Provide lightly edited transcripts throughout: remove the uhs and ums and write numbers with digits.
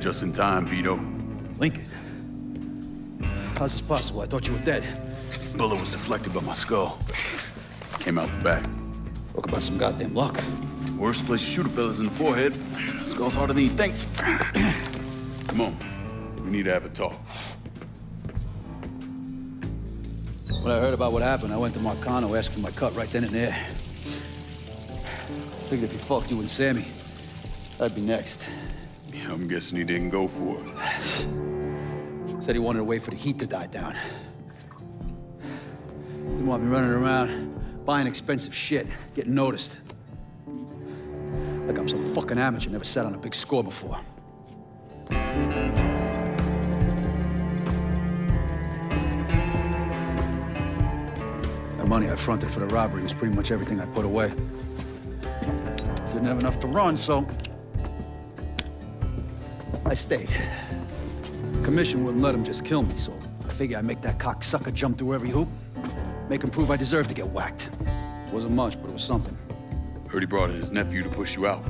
Just in time, Vito. Lincoln. How's this possible? I thought you were dead. Bullet was deflected by my skull. Came out the back. Talk about some goddamn luck. Worst place to shoot a fella's in the forehead. Skull's harder than you think. Come on. We need to have a talk. When I heard about what happened, I went to Marcano, asked for my cut right then and there. Figured if he fucked you and Sammy, I'd be next. Yeah, I'm guessing he didn't go for it. Said he wanted to wait for the heat to die down. Didn't want me running around, buying expensive shit, getting noticed. Like I'm some fucking amateur, never sat on a big score before. The money I fronted for the robbery was pretty much everything I put away. Didn't have enough to run, so I stayed. Commission wouldn't let him just kill me, so I figured I'd make that cocksucker jump through every hoop, make him prove I deserve to get whacked. Wasn't much, but it was something. Heard he brought in his nephew to push you out.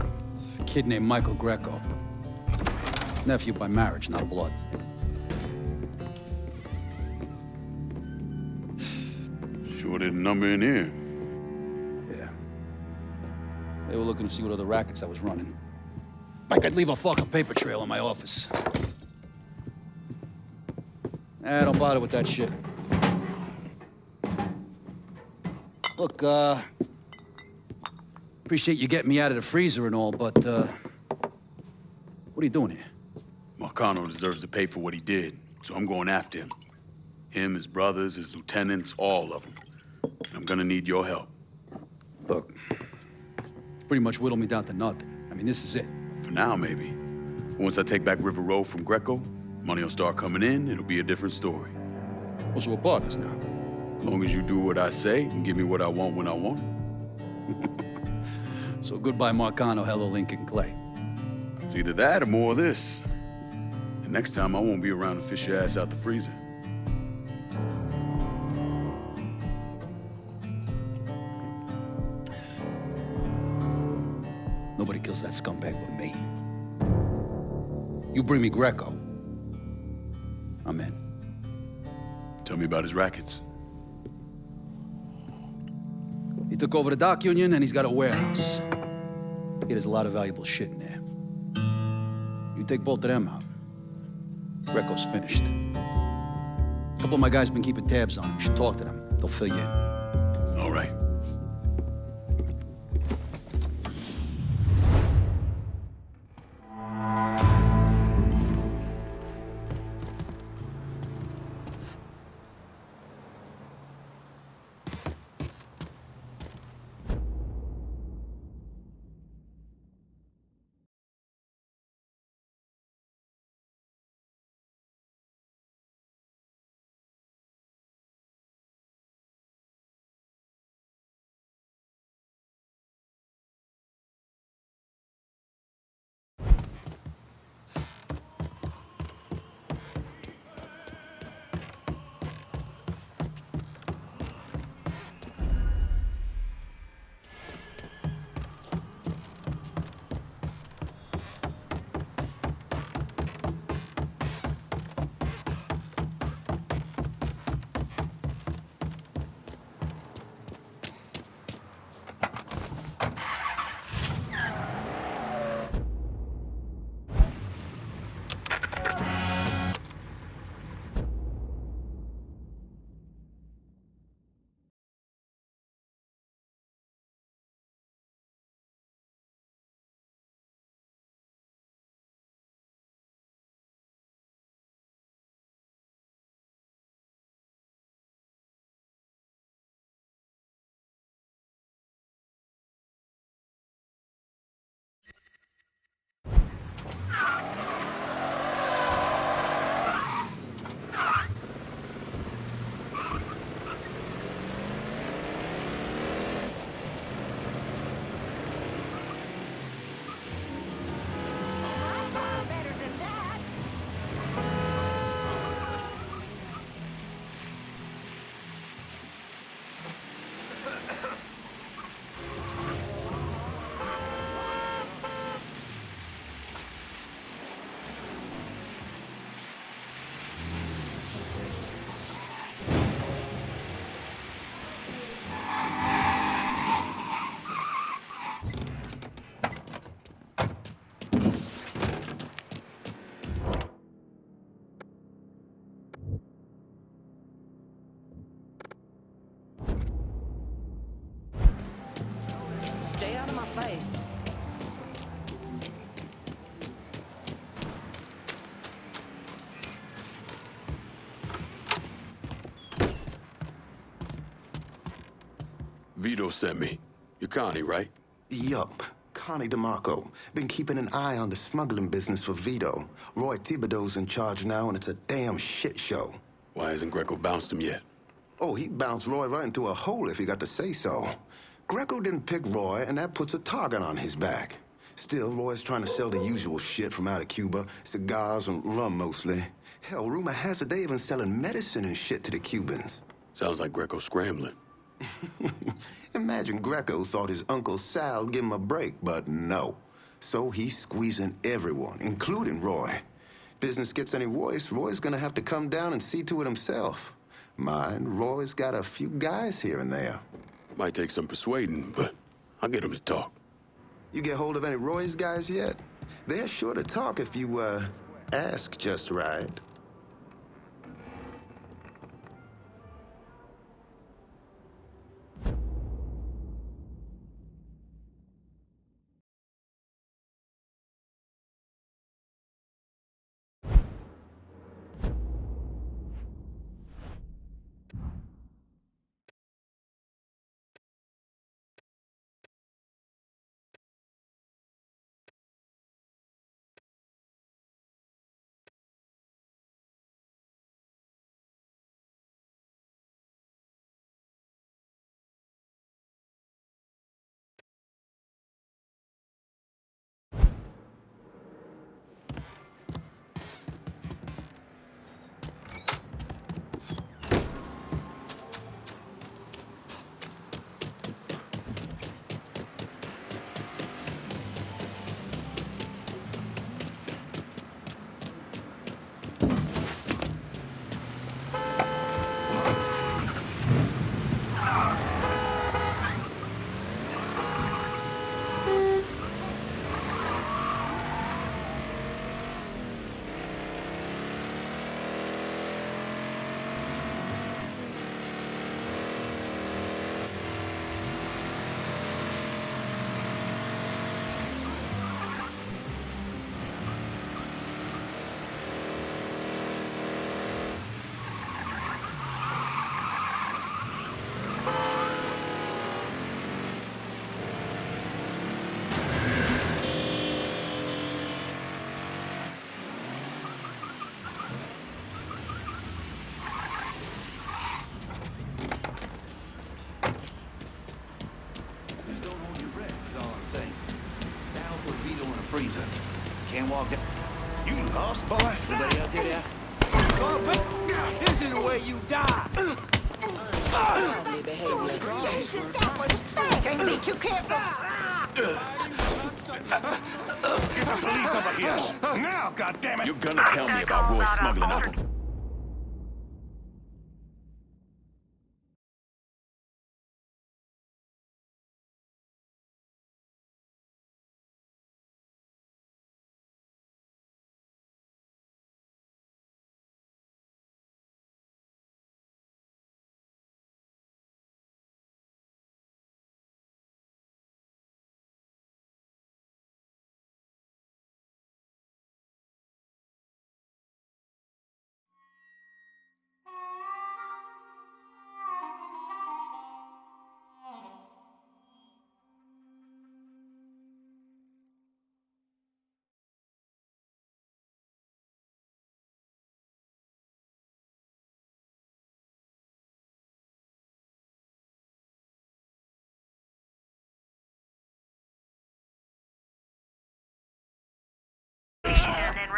A kid named Michael Greco. Nephew by marriage, not blood. Sure didn't number in here. Yeah. They were looking to see what other rackets I was running. Like I'd leave a fucking paper trail in my office. Don't bother with that shit. Look, appreciate you getting me out of the freezer and all, but, what are you doing here? Marcano deserves to pay for what he did, so I'm going after him. Him, his brothers, his lieutenants, all of them. I'm gonna need your help. Look, pretty much whittled me down to nothing. I mean, this is it. For now, maybe. Once I take back River Road from Greco, money will start coming in, it'll be a different story. Well, so we're partners now. As long as you do what I say and give me what I want when I want it. So goodbye, Marcano, hello, Lincoln Clay. It's either that or more of this. And next time, I won't be around to fish your ass out the freezer. Nobody kills that scumbag but me. You bring me Greco, I'm in. Tell me about his rackets. He took over the dock union and he's got a warehouse. He has a lot of valuable shit in there. You take both of them out, Greco's finished. A couple of my guys been keeping tabs on him. You should talk to them. They'll fill you in. All right. face. Vito sent me. You're Connie, right? Yup. Connie DeMarco. Been keeping an eye on the smuggling business for Vito. Roy Thibodeau's in charge now, and it's a damn shit show. Why hasn't Greco bounced him yet? Oh, he bounced Roy right into a hole if he got to say so. Greco didn't pick Roy, and that puts a target on his back. Still, Roy's trying to sell the usual shit from out of Cuba. Cigars and rum, mostly. Hell, rumor has it they even selling medicine and shit to the Cubans. Sounds like Greco's scrambling. Imagine Greco thought his Uncle Sal would give him a break, but no. So he's squeezing everyone, including Roy. Business gets any worse, Roy's gonna have to come down and see to it himself. Mind, Roy's got a few guys here and there. Might take some persuading, but I'll get him to talk. You get hold of any Roy's guys yet? They're sure to talk if you, ask just right. Freezer. Can't walk down. You lost, boy? Anybody else here? This is the way you die. Can't be too careful. Get the police over here. Now, goddammit. You're gonna tell me about Roy smuggling up.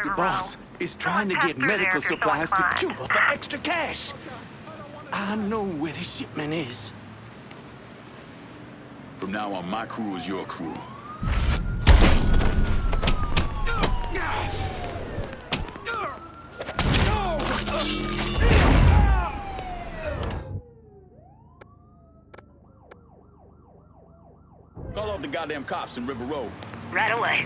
The boss is trying to get medical supplies to Cuba for extra cash. I know where the shipment is. From now on, my crew is your crew. Call off the goddamn cops in River Road. Right away.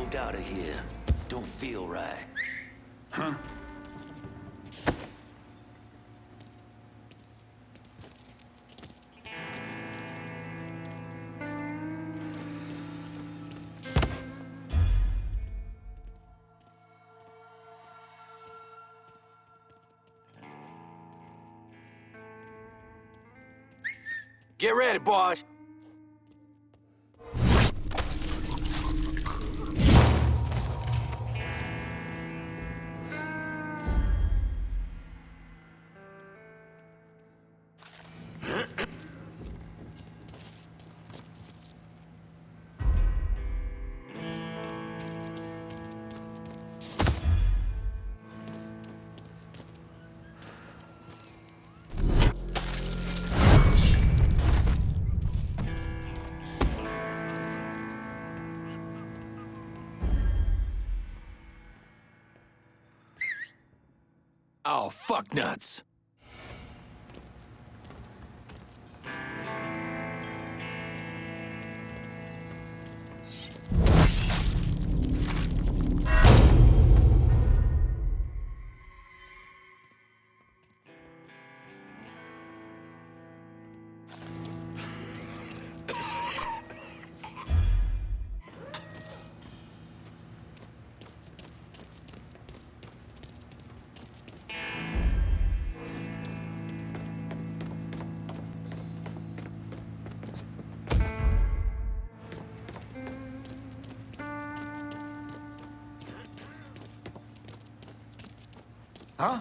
moved out of here. Don't feel right. Huh? Get ready, boys. Oh, fuck nuts. Huh?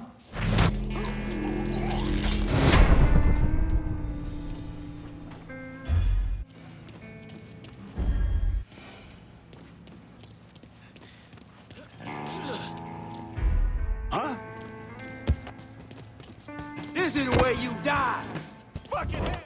Huh? This is where you die. Fucking hell.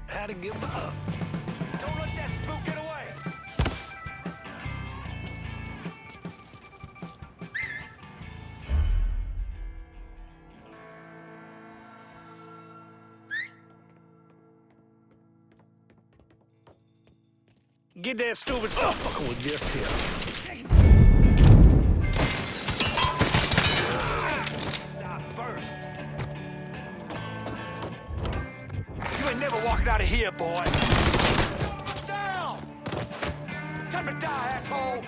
How to give up? Don't let that spook get away. Get that stupid stuff fucking with this here. Stop first. You ain't never walking out of here, boy. Down! Time to die, asshole!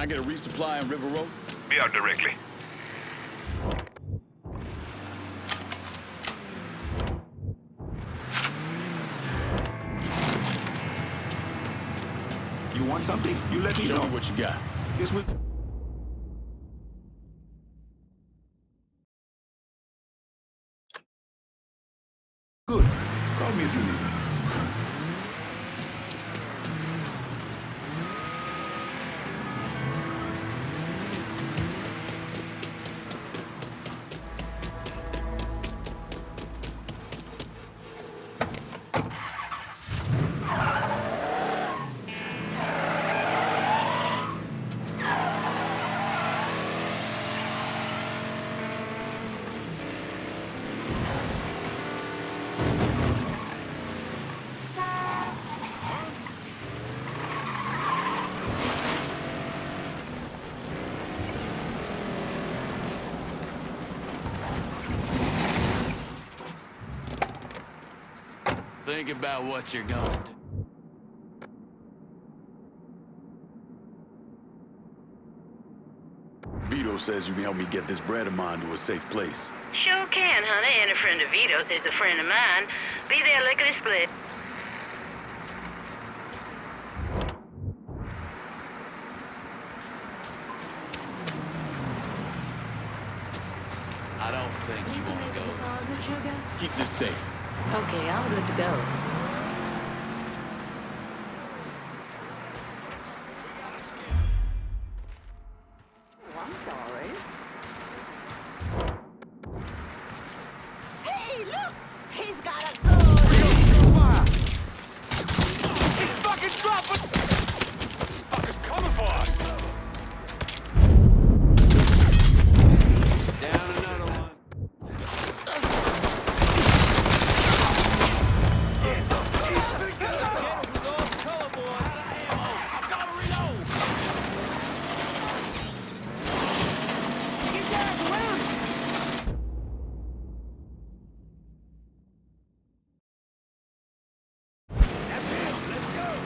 I get a resupply on River Road? Be out directly. You want something? You let me Show know. me what you got. Guess we... Good. Call me if you need me. Think about what you're gonna do. Vito says you can help me get this bread of mine to a safe place. Sure can, honey. And a friend of Vito's is a friend of mine. Be there lickety split. I don't think you want to go. Deposit, sugar? Keep this safe. Okay, I'm good to go. Oh, I'm sorry. Hey, look! He's got a gun! It's fucking dropping! Fucker's coming for us! Down another one.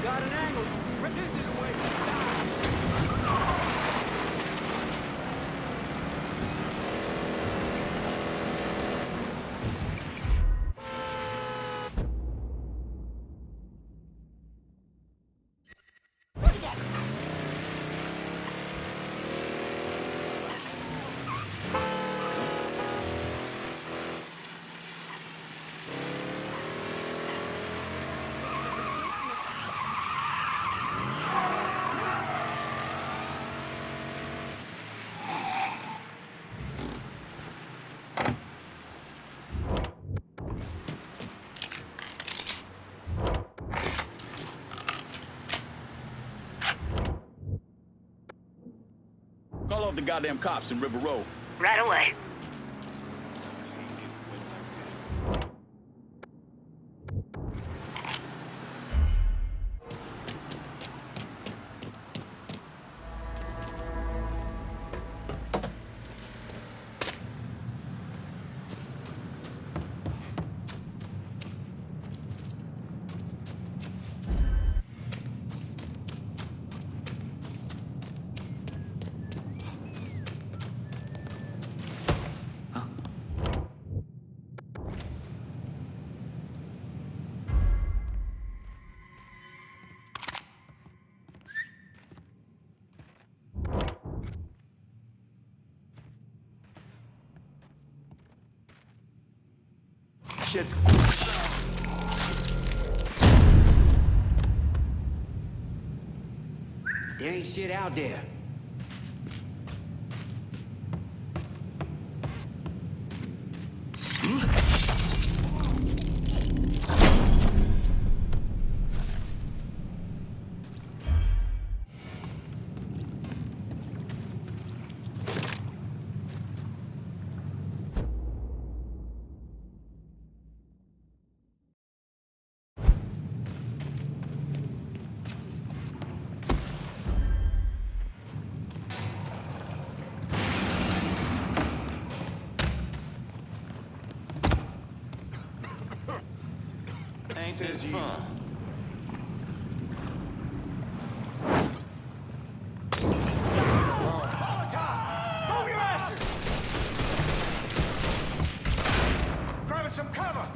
Got an angle. This is the way. Call off the goddamn cops in River Road. Right away. Shit's... There ain't shit out there. Ain't this fun? some cover!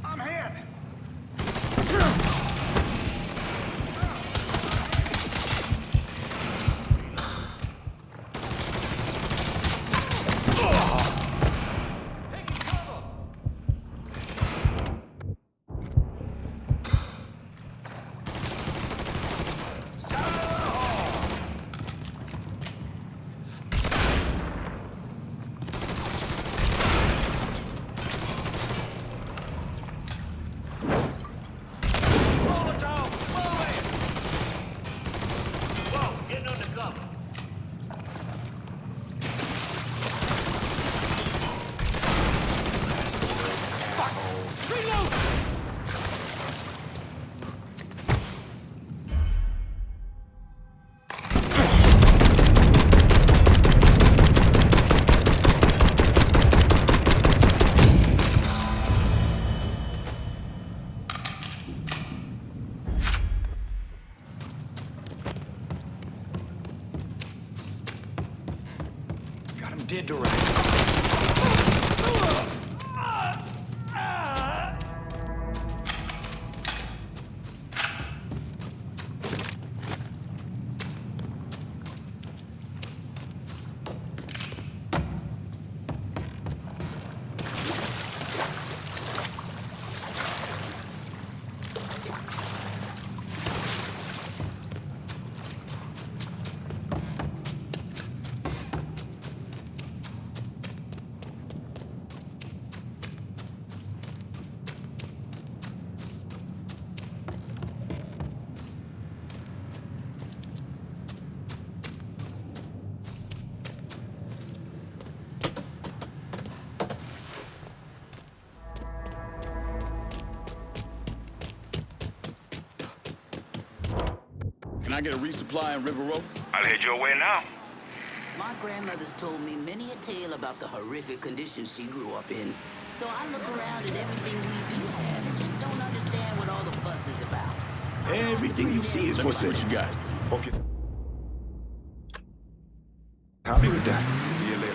I'm hit! Got him dead to rights. Can I get a resupply in River Road? I'll head your way now. My grandmother's told me many a tale about the horrific conditions she grew up in. So I look around at everything we do have and just don't understand what all the fuss is about. Everything you see is Let me for see sale. what you got. Okay. Copy with that. See you later.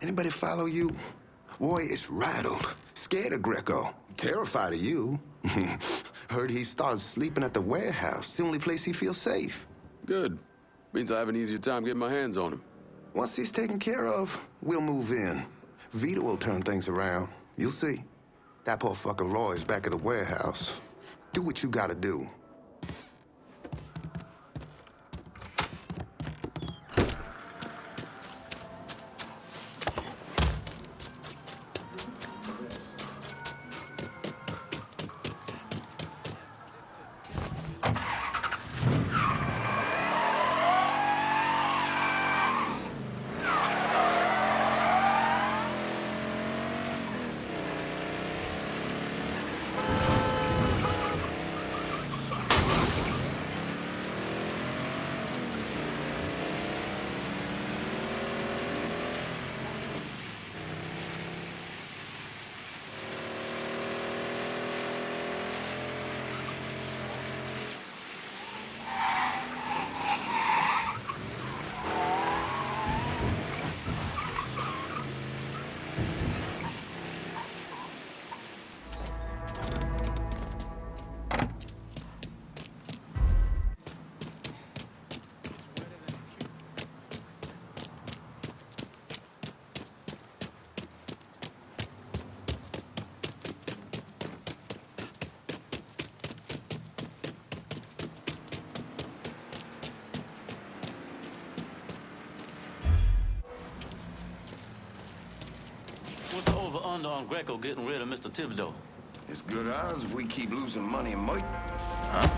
Anybody follow you? Roy is rattled, scared of Greco, terrified of you. Heard he started sleeping at the warehouse. It's the only place he feels safe. Good. Means I have an easier time getting my hands on him. Once he's taken care of, we'll move in. Vito will turn things around. You'll see. That poor fucker Roy's back at the warehouse. Do what you gotta do. under on Greco getting rid of Mr. Thibodeau? It's good odds if we keep losing money and might. Huh?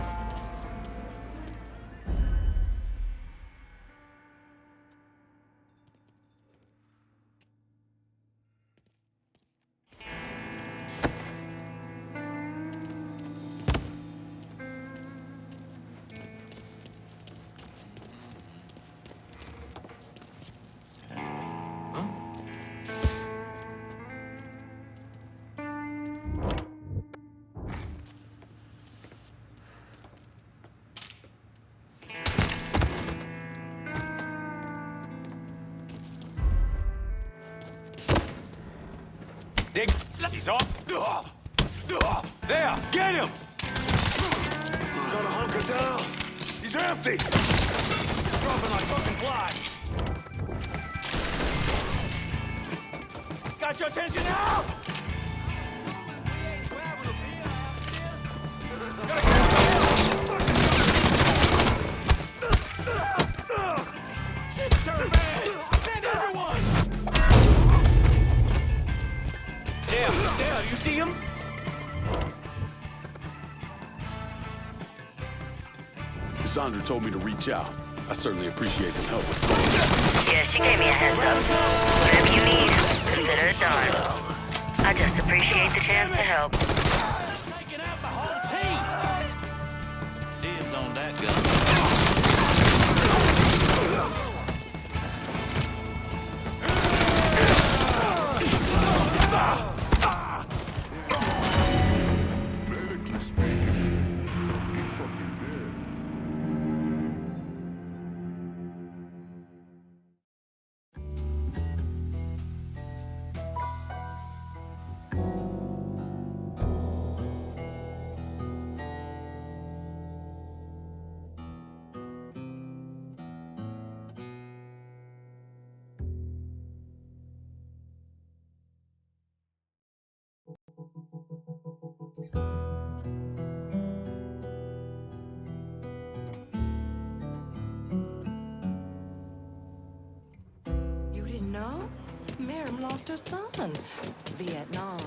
Dig. He's off. There, get him! Gotta hunker down. He's empty. Dropping like fucking flies. Got your attention now? Shit's turned bad. Send everyone! There, you see him? Cassandra told me to reach out. I certainly appreciate some help with the phone. Yeah, she gave me a heads up. Whatever you need, consider it done. I just appreciate the chance to help. Taking out the whole team! Dibs on that gun. You didn't know? Miriam lost her son. Vietnam.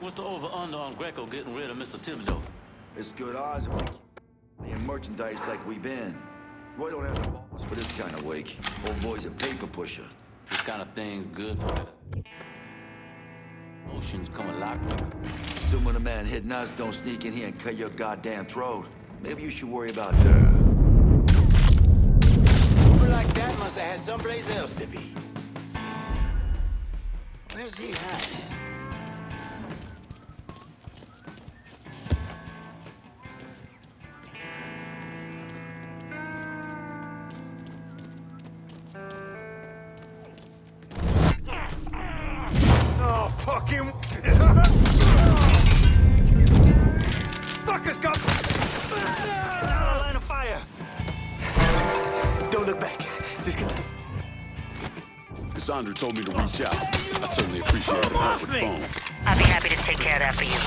What's the over-under on Greco getting rid of Mr. Thibodeau? It's good odds if we keep playing merchandise like we've been. Roy don't have the balls for this kind of wake. Old boy's a paper pusher. This kind of thing's good for medicine. Motions come a lot quicker. Assuming a man hitting us don't sneak in here and cut your goddamn throat. Maybe you should worry about that. Over like that must have had someplace else to be. Where's he hiding? Oh, fuck him! Fuckers got... Line of fire! Don't look back. Just get... Cassandra told me to reach out. I certainly appreciate some help with the phone. I'd be happy to take care of that for you.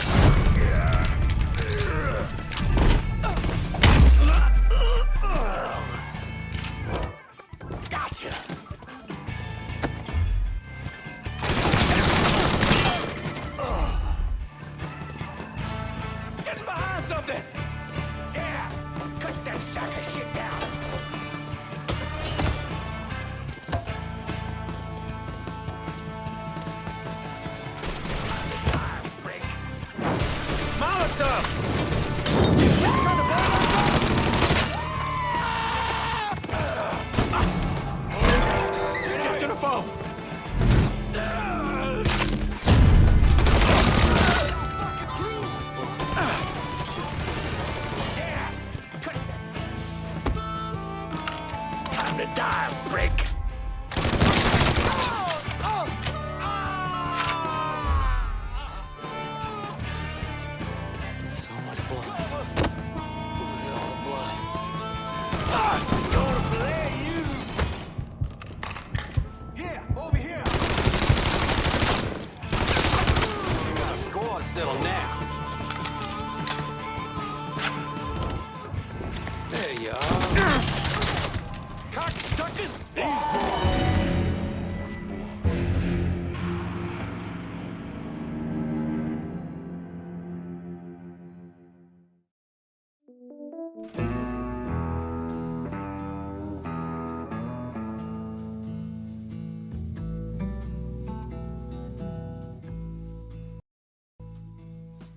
Gotcha! Getting behind something! Yeah! Cut that sack of shit down! Break! Molotov! Just get to the phone! Yeah! Cut time to die, prick! So much blood. Look at all the blood. Gonna play you! Here, over here! You got a score to settle now. There you are. Cocksuckers,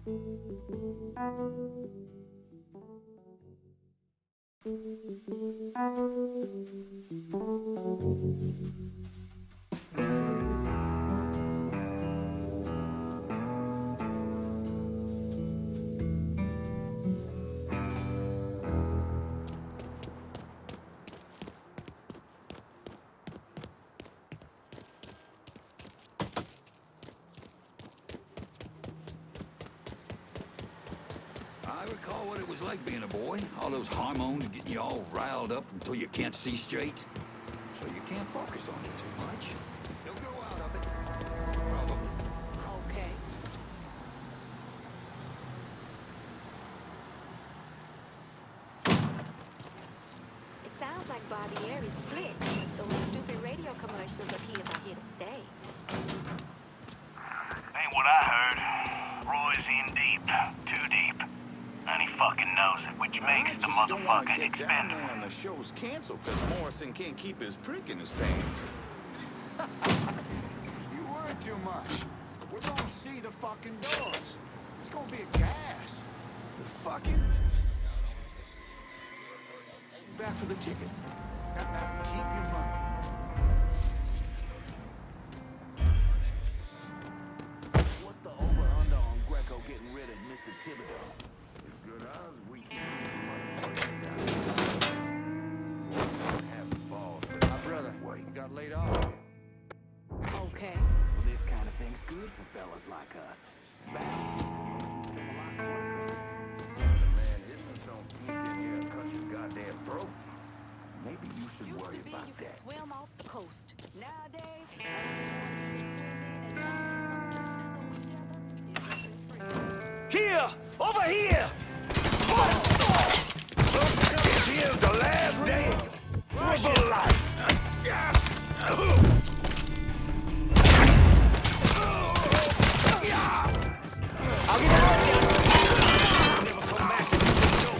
I recall what it was like being a boy. All those hormones getting you all riled up until you can't see straight. So you can't focus on it too much. You'll grow out of it. Probably. Okay. It sounds like Barbieri's split. Those stupid radio commercials of his are here to stay. Ain't what I heard. Roy's in deep. Too deep. And he fucking knows it, which makes the motherfucker expendable. And the show's canceled because Morrison can't keep his prick in his pants. You worry too much. We're gonna see the fucking doors. It's gonna be a gas. The fucking... Back for the tickets. Now keep your money. What's the over-under on Greco getting rid of Mr. Thibodeau? Good odds we have the balls. My brother, he got laid off. Okay. Well, this kind of thing's good for fellas like us. The man isn't so deep in here because you goddamn broke. Maybe you should Used worry to be about you could that. swim off the coast. Nowadays, all you want to do is swim in and get some blisters on each other. Here! Over here! Here's the last day of the life. I'll get out of here! Never come back to this show.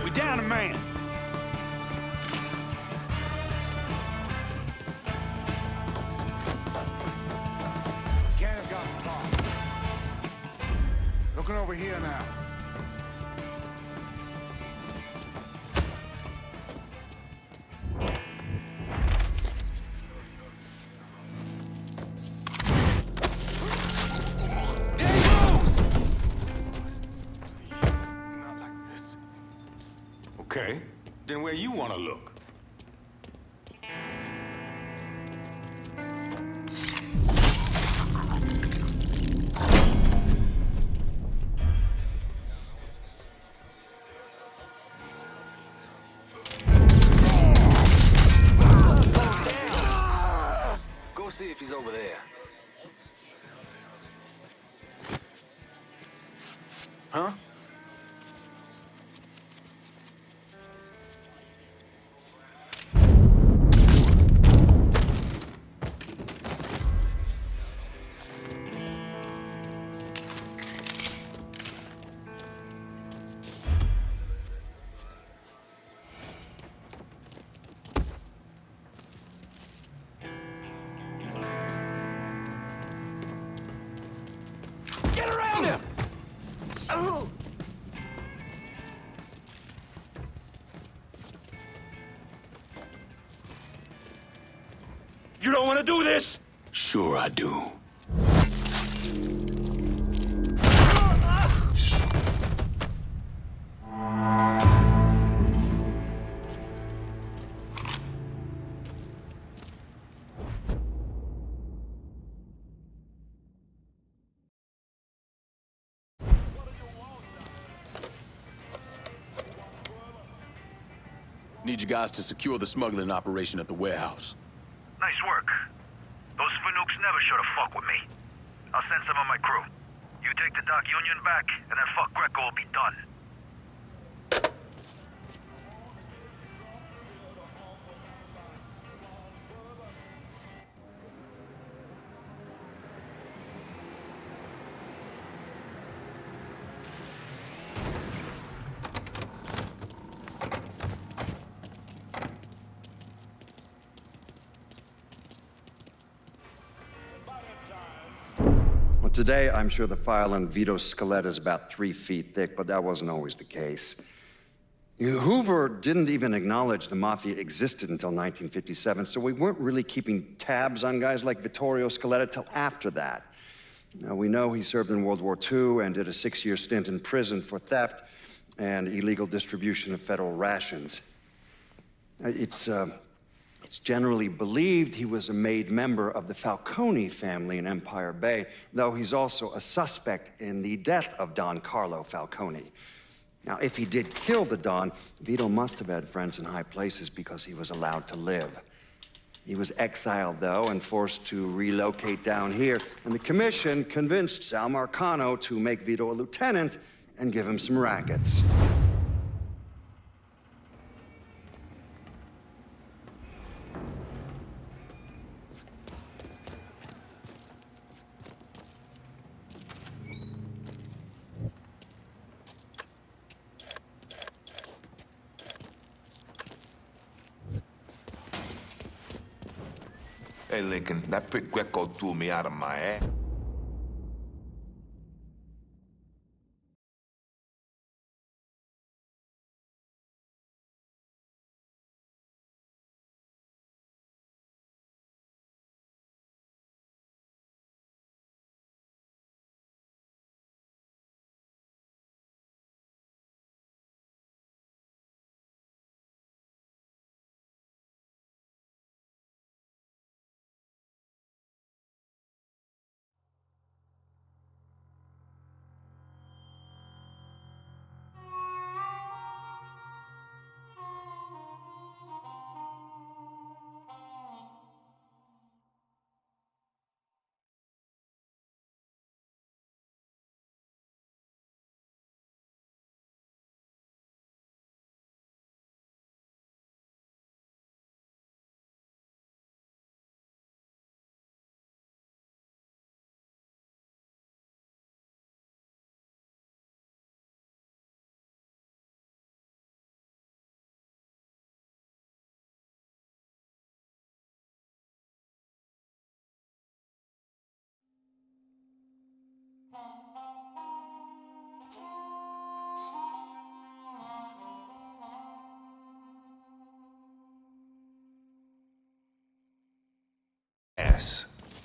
We down a man. Can't have gotten far. Looking over here now. Not like this. Okay, then where you want to look? Go see if he's over there. Huh? Get around him! You don't want to do this? Sure I do. Need you guys to secure the smuggling operation at the warehouse. Nice work. Those Fanooks never should have fucked with me. I'll send some of my crew. You take the Doc Union back, and then fuck Greco will be done. Well, today, I'm sure the file on Vito's skeleton is about 3 feet thick, but that wasn't always the case. Hoover didn't even acknowledge the Mafia existed until 1957, so we weren't really keeping tabs on guys like Vittorio Scaletta till after that. Now, we know he served in World War II and did a 6-year stint in prison for theft and illegal distribution of federal rations. It's generally believed he was a made member of the Falcone family in Empire Bay, though he's also a suspect in the death of Don Carlo Falcone. Now, if he did kill the Don, Vito must have had friends in high places because he was allowed to live. He was exiled, though, and forced to relocate down here, and the commission convinced Sal Marcano to make Vito a lieutenant and give him some rackets. Hey, Lincoln, that prick Greco threw me out of my ass.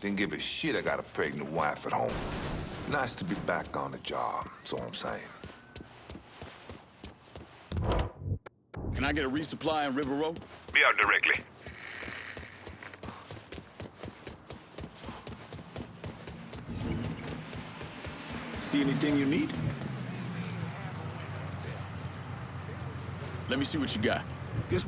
Didn't give a shit I got a pregnant wife at home. Nice to be back on the job, that's all I'm saying. Can I get a resupply on River Road? Be out directly. See anything you need? Let me see what you got. Guess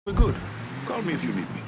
we're good. Call me if you need me.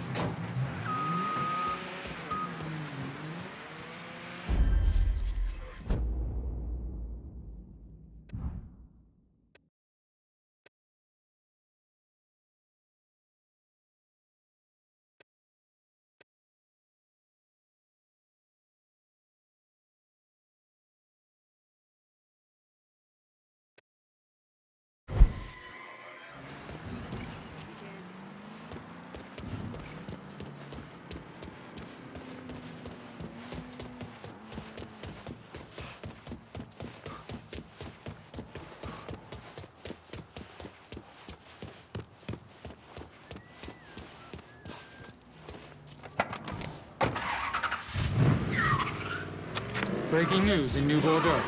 Breaking news in New Bordeaux.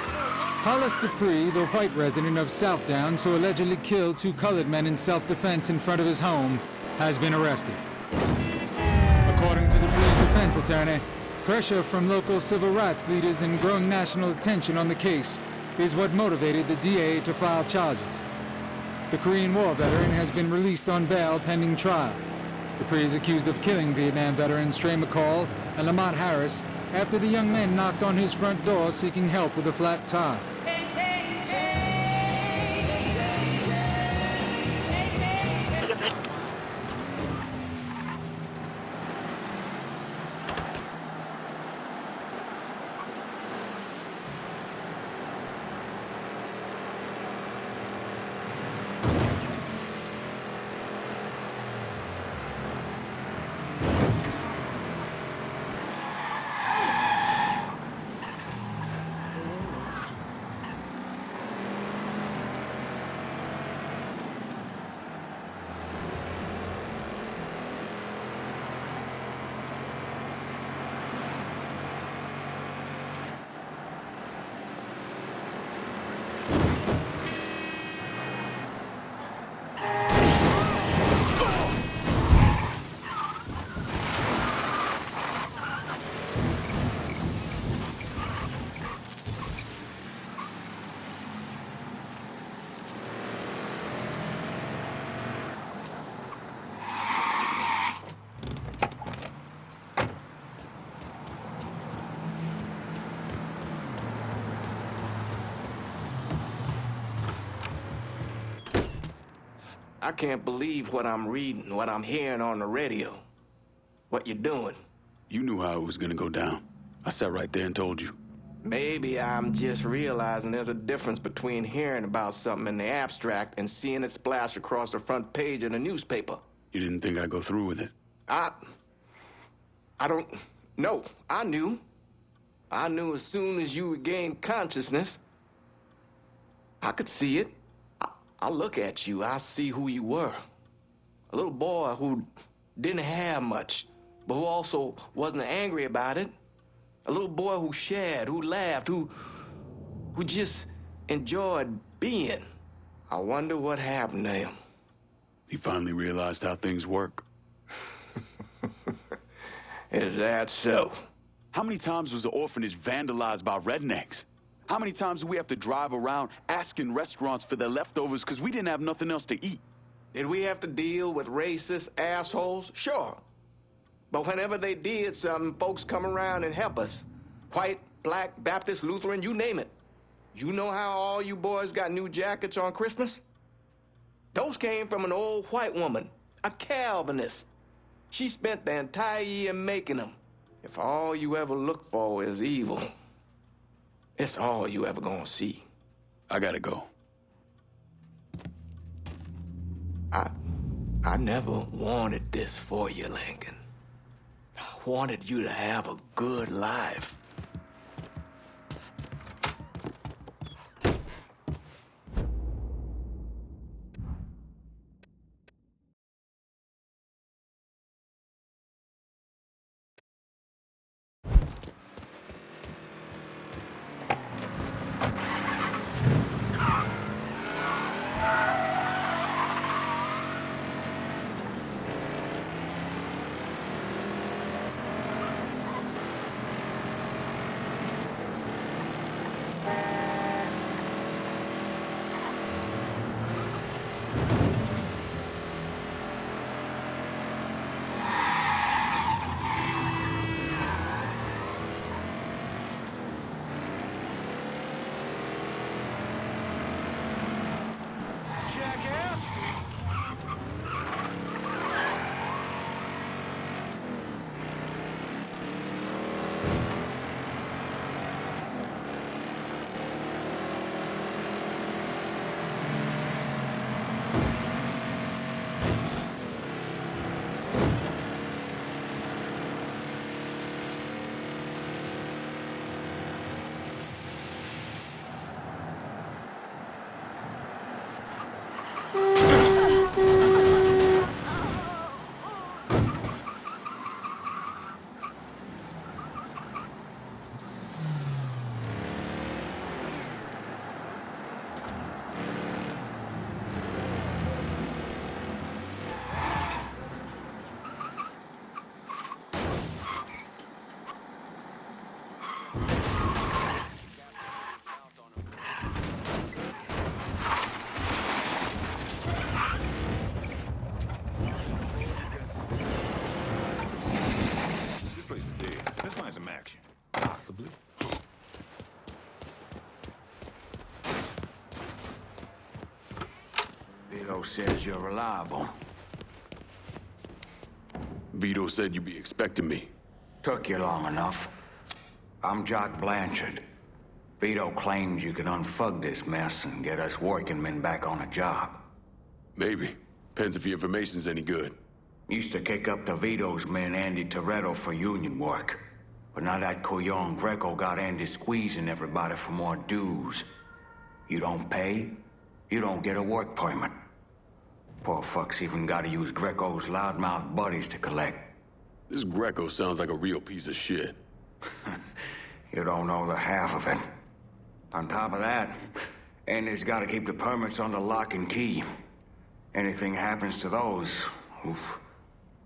Hollis Dupree, the white resident of South Downs who allegedly killed 2 colored men in self-defense in front of his home, has been arrested. defense attorney, pressure from local civil rights leaders and growing national attention on the case is what motivated the DA to file charges. The Korean War veteran has been released on bail pending trial. Dupree is accused of killing Vietnam veterans Trey McCall and Lamont Harris after the young men knocked on his front door seeking help with a flat tire. I can't believe what I'm reading, what I'm hearing on the radio. What you doing? You knew how it was gonna go down. I sat right there and told you. Maybe I'm just realizing there's a difference between hearing about something in the abstract and seeing it splash across the front page of the newspaper. You didn't think I'd go through with it? I don't know. I knew. I knew as soon as you regained consciousness. I could see it. I look at you, I see who you were. A little boy who didn't have much, but who also wasn't angry about it. A little boy who shared, who laughed, who just enjoyed being. I wonder what happened to him. He finally realized how things work. Is that so? How many times was the orphanage vandalized by rednecks? How many times do we have to drive around asking restaurants for their leftovers because we didn't have nothing else to eat? Did we have to deal with racist assholes? Sure. But whenever they did something, folks come around and help us. White, black, Baptist, Lutheran, you name it. You know how all you boys got new jackets on Christmas? Those came from an old white woman, a Calvinist. She spent the entire year making them. If all you ever look for is evil, it's all you ever gonna see. I gotta go. I never wanted this for you, Lincoln. I wanted you to have a good life. Vito says you're reliable. Vito said you'd be expecting me. Took you long enough. I'm Jock Blanchard. Vito claims you can unfug this mess and get us working men back on a job. Maybe. Depends if the information's any good. Used to kick up to Vito's men Andy Toretto for union work. But now that Couillon Greco got Andy squeezing everybody for more dues. You don't pay, you don't get a work permit. Poor fuck's even gotta use Greco's loudmouth buddies to collect. This Greco sounds like a real piece of shit. You don't know the half of it. On top of that, Andy's gotta keep the permits under lock and key. Anything happens to those, oof,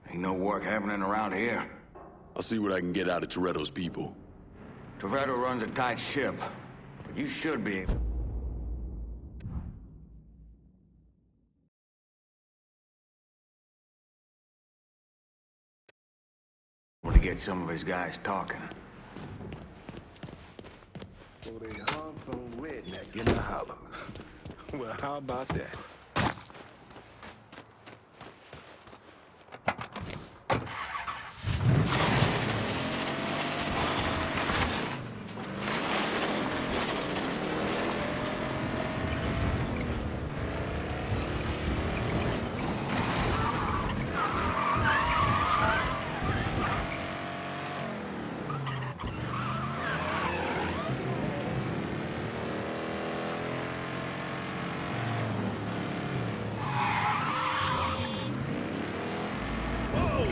ain't no work happening around here. I'll see what I can get out of Toretto's people. Toretto runs a tight ship, but you should be able to get some of his guys talking. For they hung from redneck in the hollow. Well, how about that?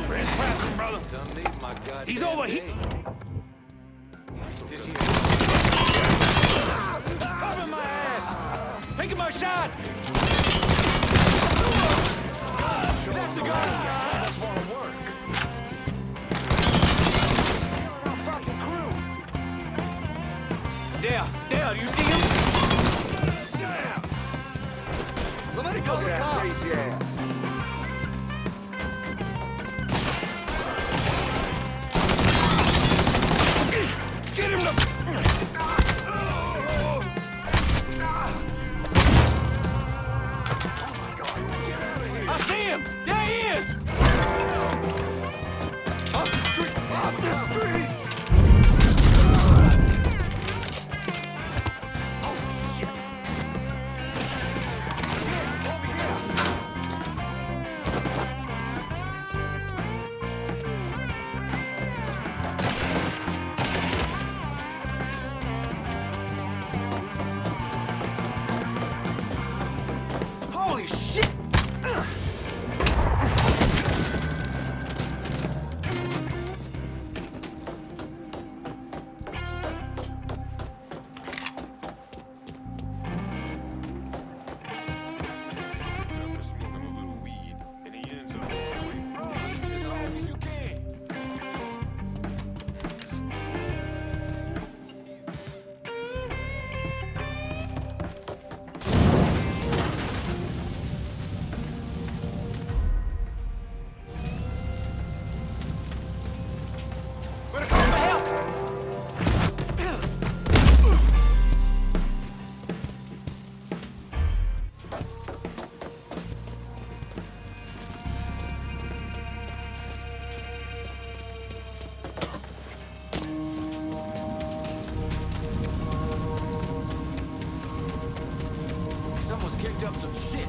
Trespassing, brother. He's over here. Cover my ass. Taking my shot. That's the gun. That's won't work. Our fucking crew. There, you see him? Damn. Let me go, the cops. Crazy ass. Get him the... I see him! There he is! Off the street! Off the street! Oh, shit! Over here! Holy shit! Someone's kicked up some shit.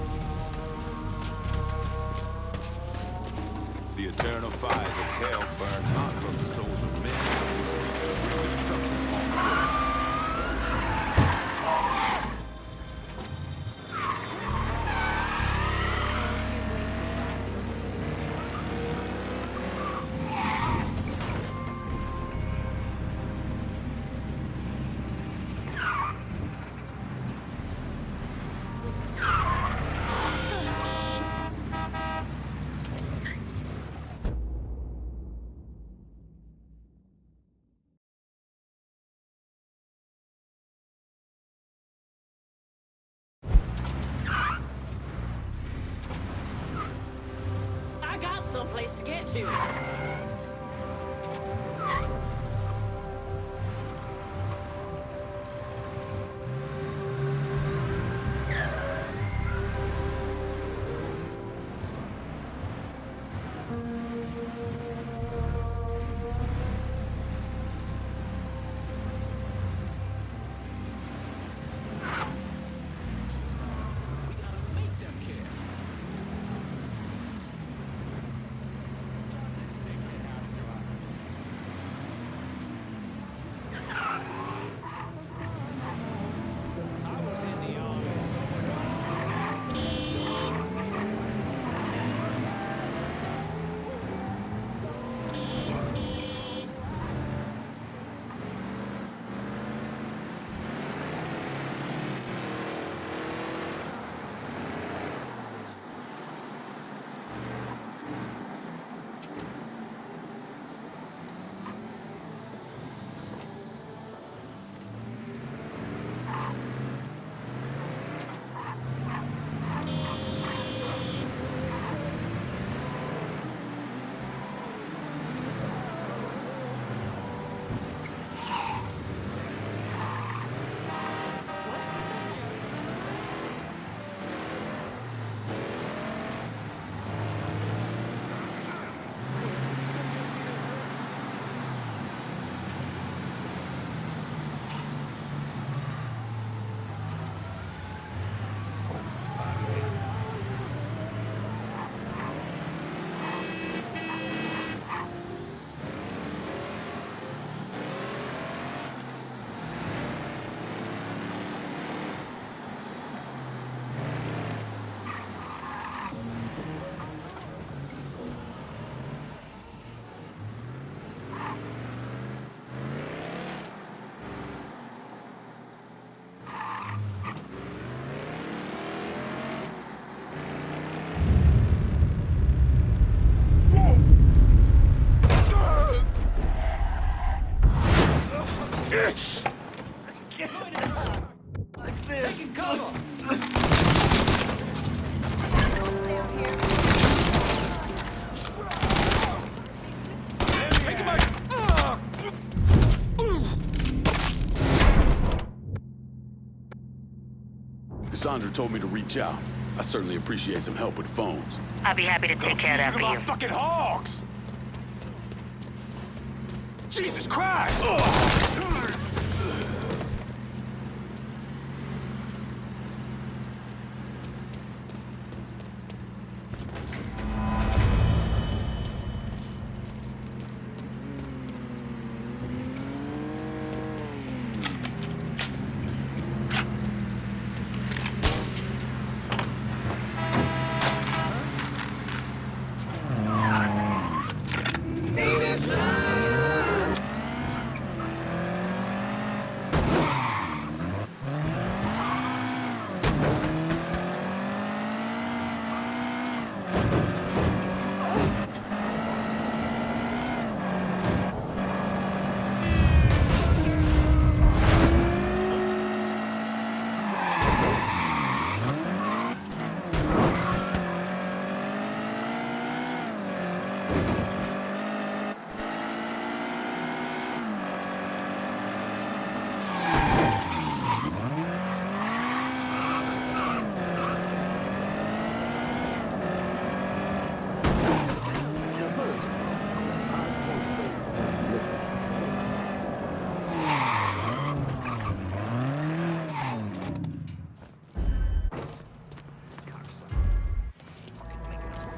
The eternal fires of hell burn hot from the souls of men to bring destruction on the world. I got someplace to get to. Sandra told me to reach out. I certainly appreciate some help with phones. I'll be happy to take care of that for you. Fucking hogs! Jesus Christ!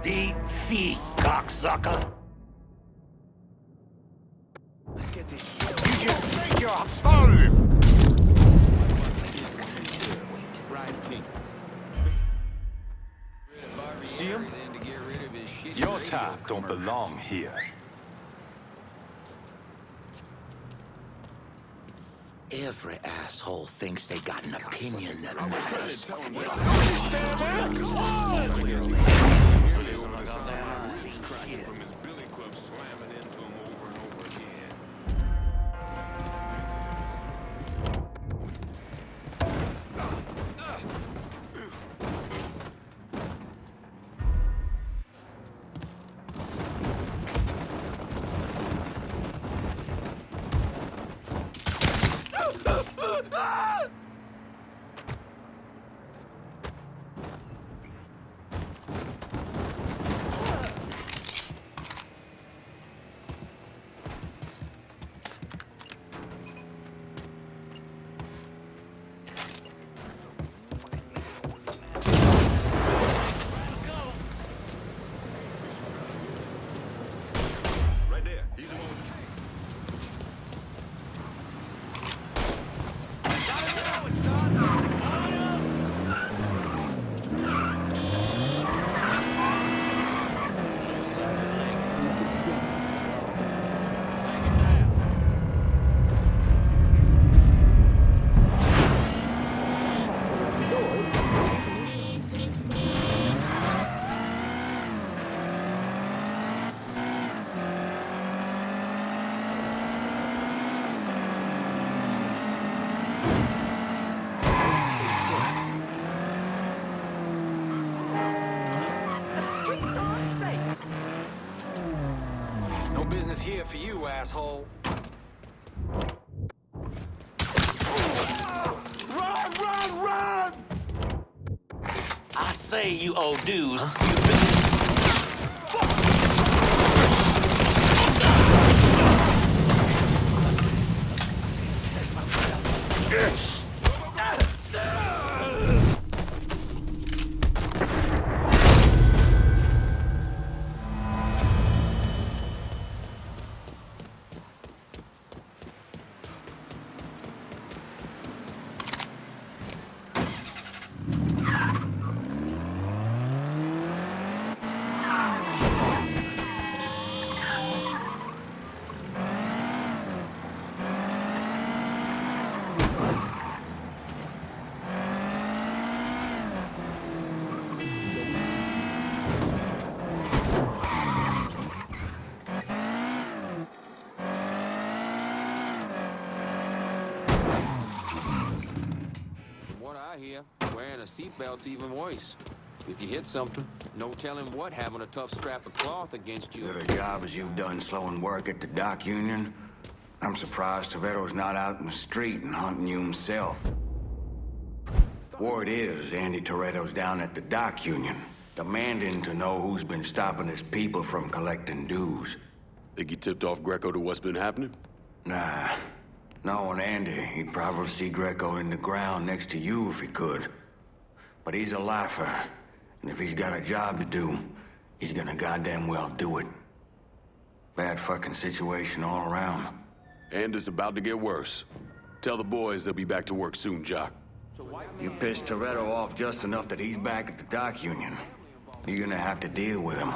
DC, cocksucker. Let's get this shit. You just think you're exploding! Right, Pete. See him? Your type don't belong here. Every asshole thinks they got an opinion that matters. No business here for you, asshole. Run, run, run! I say, you old dudes, here, wearing a seatbelt's even worse. If you hit something, no telling what having a tough scrap of cloth against you. the job as you've done slowing work at the dock union, I'm surprised Toretto's not out in the street and hunting you himself. Word is Andy Toretto's down at the dock union, demanding to know who's been stopping his people from collecting dues. Think he tipped off Greco to what's been happening? Nah. Knowing Andy, he'd probably see Greco in the ground next to you if he could. But he's a lifer, and if he's got a job to do, he's gonna goddamn well do it. Bad fucking situation all around. And it's about to get worse. Tell the boys they'll be back to work soon, Jock. You pissed Toretto off just enough that he's back at the dock union. You're gonna have to deal with him.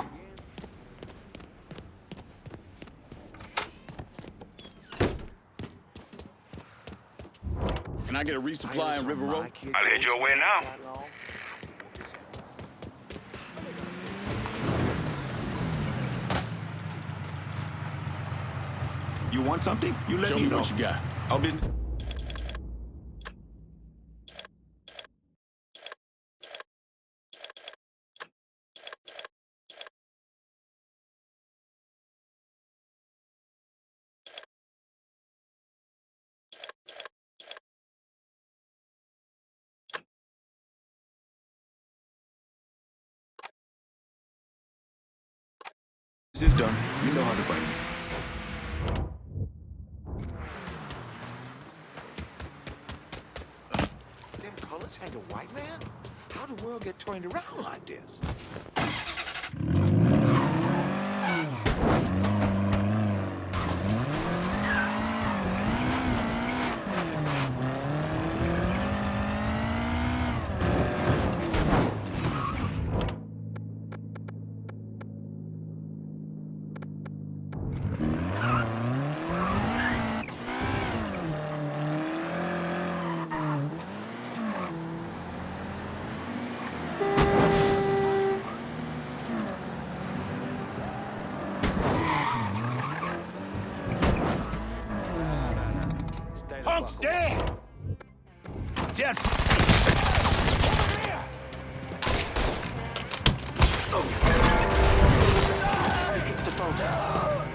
Can I get a resupply in River Road? I'll head your way now. You want something? You let Show me me know. what you got. I'll be... This is done. You know how to fight me. Them colors hang a white man? How the world get turned around like this? Punk's dead! Dead. Let's get the phone down.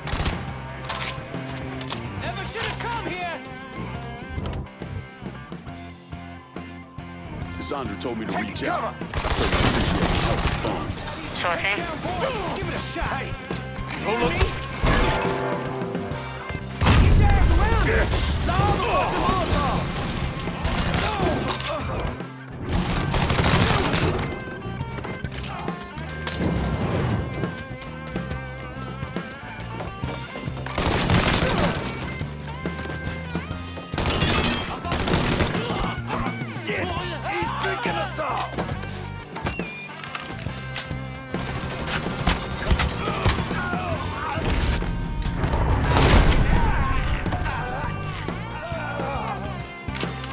Never should have come here! Cassandra told me to Take reach cover. out. Sourcing. Give it a shot. Hold up. Get your ass around here! Load the fucking Molotov! Shit! He's picking us off!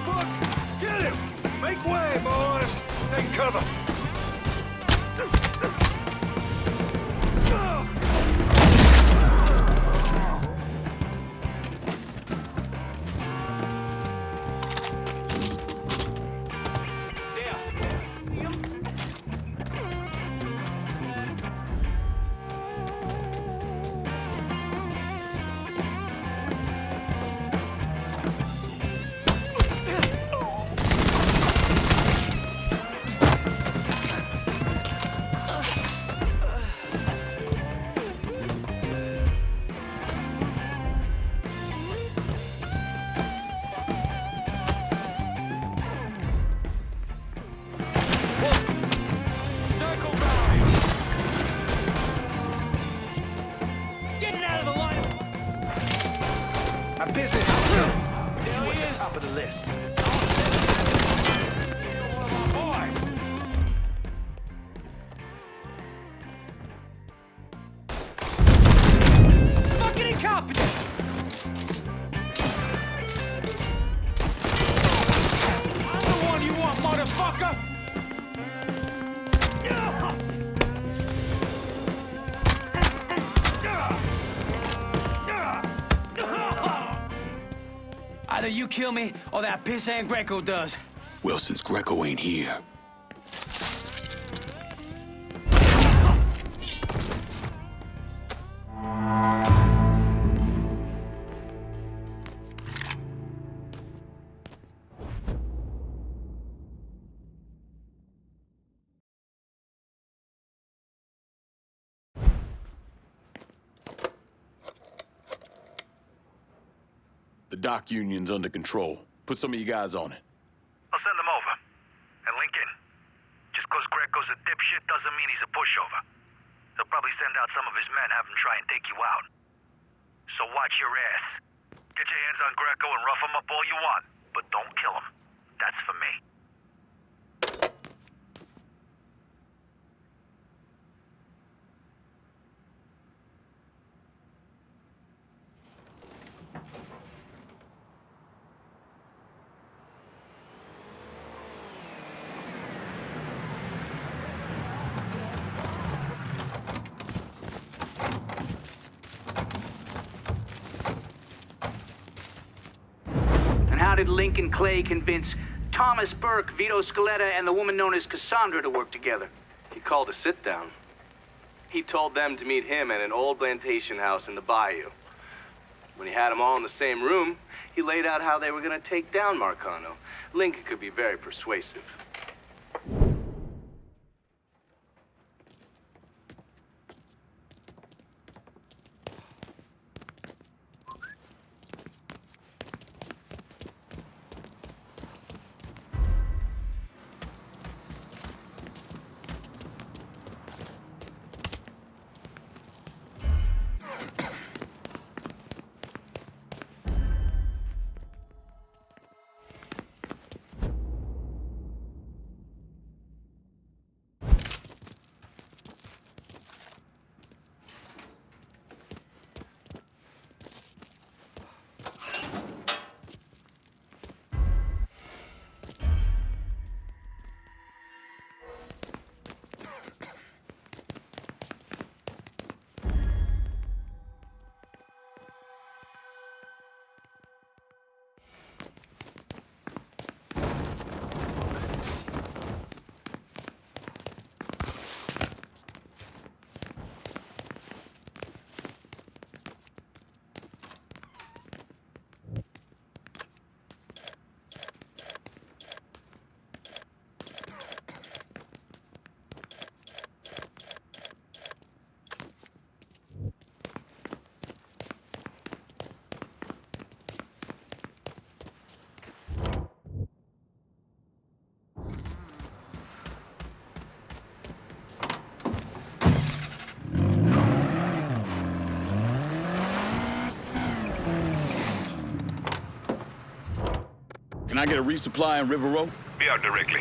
Fuck! Get him! Make way, boys! Take cover! Circle round! Getting out of the line! Our business is done. There We're he at is! the top of the list. Boys! Fucking incompetent! I'm the one you want, motherfucker! Either you kill me, or that pissant Greco does. Well, since Greco ain't here, The dock union's under control. Put some of you guys on it. I'll send them over. And Lincoln, just cause Greco's a dipshit doesn't mean he's a pushover. He'll probably send out some of his men, have him try and take you out. So watch your ass. Get your hands on Greco and rough him up all you want, but don't kill him. That's for me. How did Lincoln Clay convince Thomas Burke, Vito Scaletta, and the woman known as Cassandra to work together? He called a sit-down. He told them to meet him at an old plantation house in the bayou. When he had them all in the same room, he laid out how they were going to take down Marcano. Lincoln could be very persuasive. Can I get a resupply on River Road? Be out directly.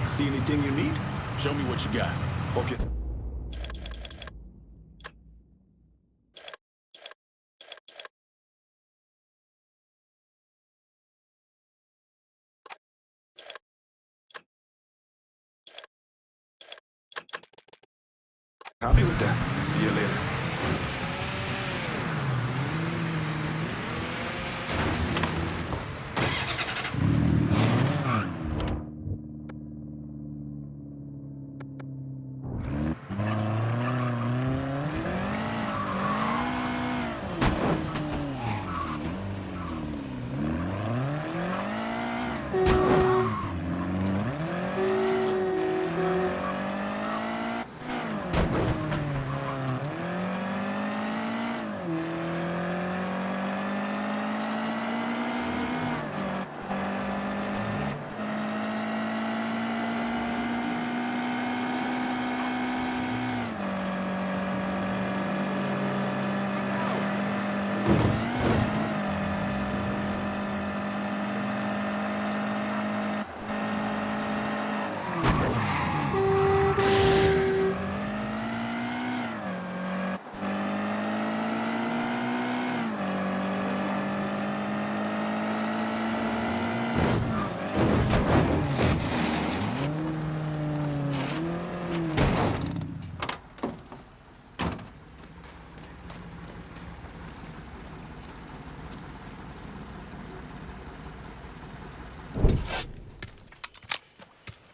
See anything you need? Show me what you got. Okay. Copy with that. See you later.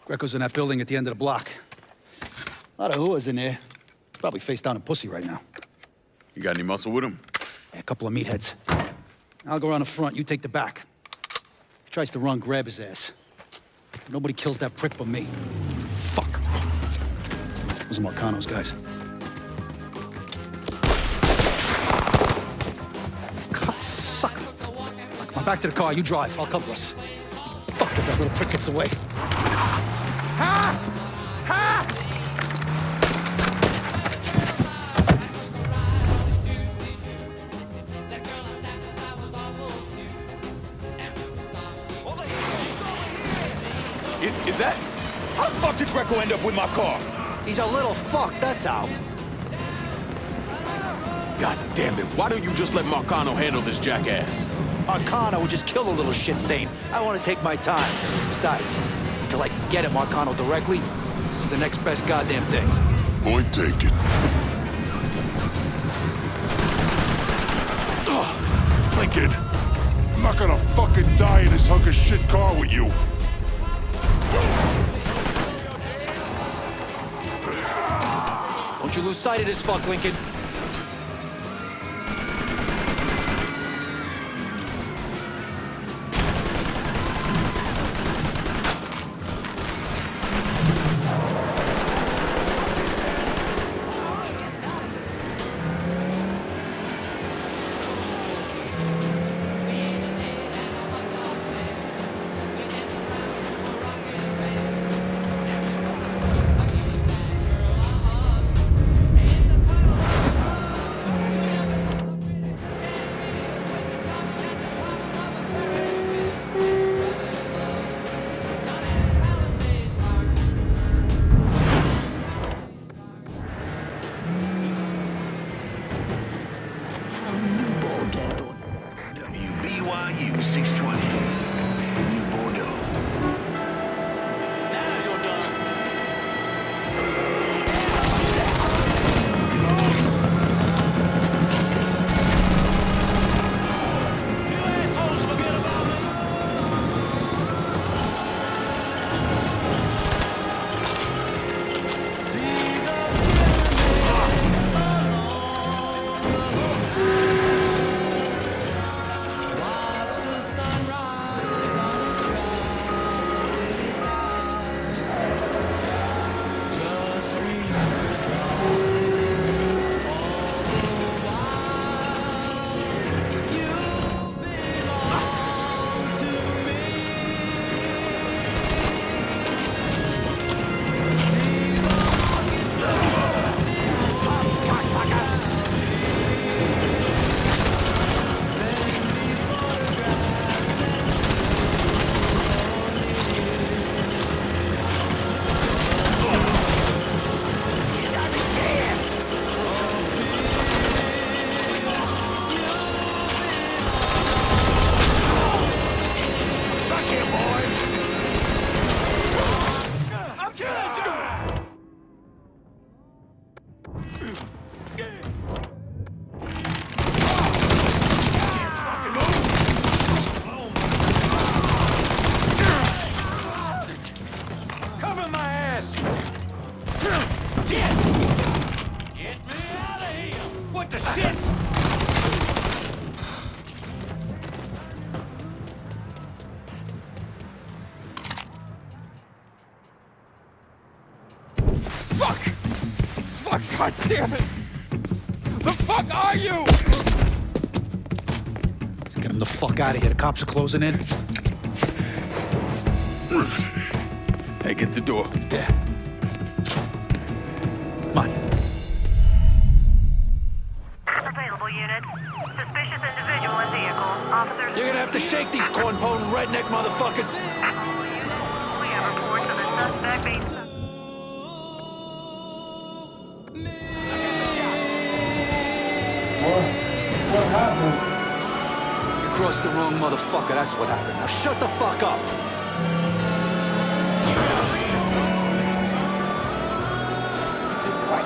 Greco's in that building at the end of the block. A lot of hooas in there. Probably face down in pussy right now. You got any muscle with him? Yeah, a couple of meatheads. I'll go around the front, you take the back. He tries to run, grab his ass. Nobody kills that prick but me. Fuck. Those are Marcano's guys. Cocksucker. Come on, back to the car. You drive. I'll cover us. Fuck, if that little prick gets away. Ha! Ha! Is that? How the fuck did Greco end up with my car? He's a little fuck, that's how. God damn it, why don't you just let Marcano handle this jackass? Marcano would just kill a little shit stain. I want to take my time. Besides, until I can get at Marcano directly, this is the next best goddamn thing. Point taken. Lincoln, I'm not gonna fucking die in this hunk of shit car with you. Don't you lose sight of this fuck, Lincoln. WBYU 620. New Bordeaux. Now you're done. You assholes forget about me. Cover my ass! Yes! Get me out of here! What the shit? Fuck! Fuck, god damn it! The fuck are you? Let's get him the fuck out of here. The cops are closing in. Hey, get the door. Yeah. Come on. Available units. Suspicious individual in vehicle. Officers. You're gonna have to shake these corn-poning redneck motherfuckers. We have reports of a suspect being. What happened? You crossed the wrong motherfucker, that's what happened. Now shut the fuck up!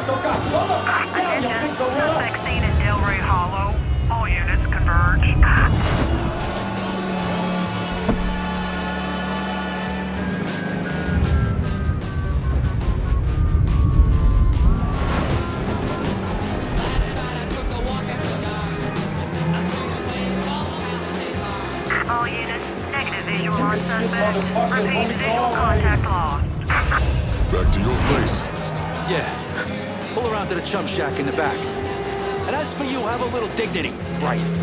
Attention. Suspect seen in Delray Hollow. All units converge. All units, negative visual on suspect. Repeat, visual contact lost. Back to your place. Yeah. Pull around to the chum shack in the back. And as for you, have a little dignity, Christ.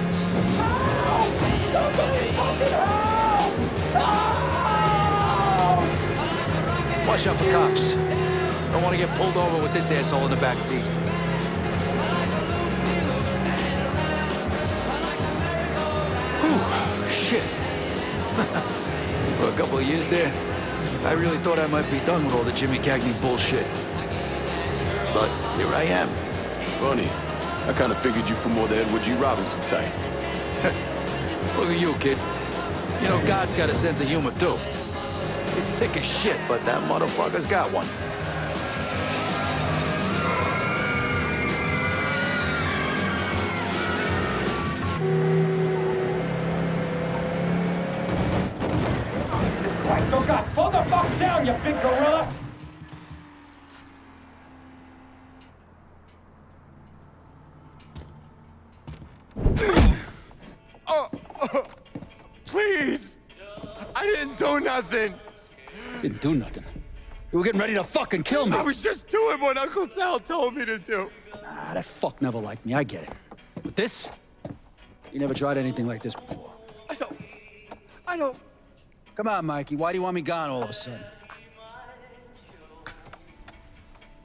Watch out for cops. Don't want to get pulled over with this asshole in the back seat. Whew, shit. For a couple of years there, I really thought I might be done with all the Jimmy Cagney bullshit. But here I am. Funny. I kind of figured you for more the Edward G. Robinson type. Look at you, kid. You know, God's got a sense of humor, too. It's sick as shit, but that motherfucker's got one. Oh God, slow the fuck down, you big gorilla! Please! I didn't do nothing! Didn't do nothing. You were getting ready to fucking kill me. I was just doing what Uncle Sal told me to do. Nah, that fuck never liked me, I get it. But this? You never tried anything like this before. I don't... Come on, Mikey, why do you want me gone all of a sudden?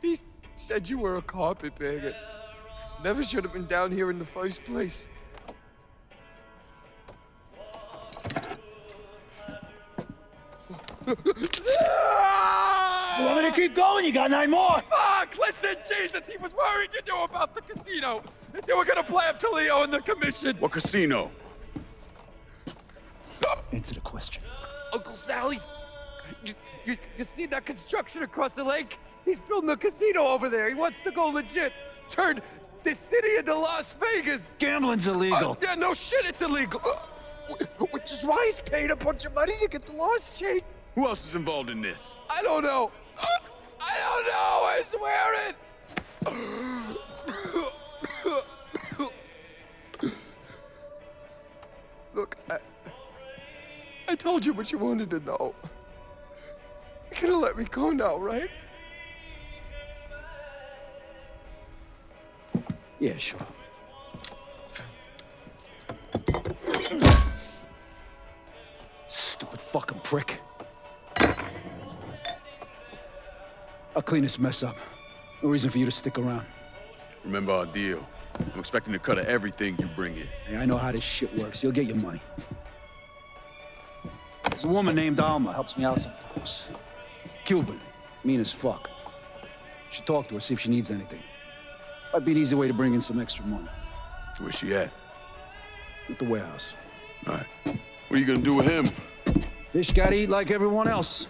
He said you were a carpetbagger. Never should have been down here in the first place. You want me to keep going? You got 9 more. Fuck! Listen, Jesus, he was worried you knew about the casino. And so we're gonna play up to Leo and the commission. What casino? Answer the question. Uncle Sal, you see that construction across the lake? He's building a casino over there. He wants to go legit. Turn this city into Las Vegas. Gambling's illegal. Yeah, no shit, it's illegal. Which is why he's paid a bunch of money to get the laws changed. Who else is involved in this? I don't know. I don't know, I swear it. Look, I told you what you wanted to know. You're gonna let me go now, right? Yeah, sure. Stupid fucking prick. I'll clean this mess up. No reason for you to stick around. Remember our deal. I'm expecting a cut of everything you bring in. Hey, I know how this shit works. You'll get your money. There's a woman named Alma, helps me out sometimes. Cuban, mean as fuck. Should talk to her, see if she needs anything. Might be an easy way to bring in some extra money. Where's she at? At the warehouse. All right. What are you gonna do with him? Fish gotta eat like everyone else.